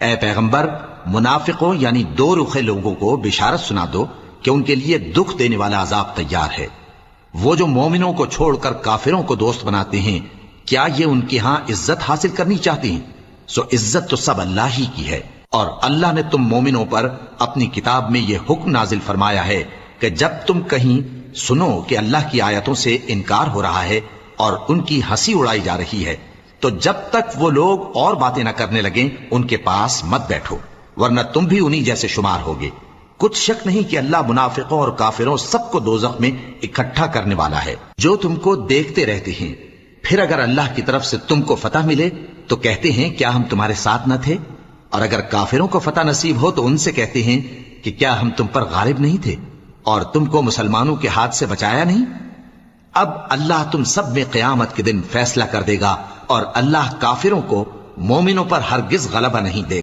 اے پیغمبر منافقوں یعنی دو رخے لوگوں کو بشارت سنا دو کہ ان کے لیے دکھ دینے والا عذاب تیار ہے۔ وہ جو مومنوں کو چھوڑ کر کافروں کو دوست بناتے ہیں، کیا یہ ان کے ہاں عزت حاصل کرنی چاہتے ہیں؟ سو عزت تو سب اللہ ہی کی ہے، اور اللہ نے تم مومنوں پر اپنی کتاب میں یہ حکم نازل فرمایا ہے کہ جب تم کہیں سنو کہ اللہ کی آیتوں سے انکار ہو رہا ہے اور ان کی ہنسی اڑائی جا رہی ہے، تو جب تک وہ لوگ اور باتیں نہ کرنے لگیں ان کے پاس مت بیٹھو، ورنہ تم بھی انہی جیسے شمار ہوگے۔ کچھ شک نہیں کہ اللہ منافقوں اور کافروں سب کو دوزخ میں اکٹھا کرنے والا ہے، جو تم کو دیکھتے رہتے ہیں۔ پھر اگر اللہ کی طرف سے تم کو فتح ملے تو کہتے ہیں کیا ہم تمہارے ساتھ نہ تھے، اور اگر کافروں کو فتح نصیب ہو تو ان سے کہتے ہیں کہ کیا ہم تم پر غالب نہیں تھے اور تم کو مسلمانوں کے ہاتھ سے بچایا نہیں۔ اب اللہ تم سب میں قیامت کے دن فیصلہ کر دے گا، اور اللہ کافروں کو مومنوں پر ہرگز غلبہ نہیں دے گا۔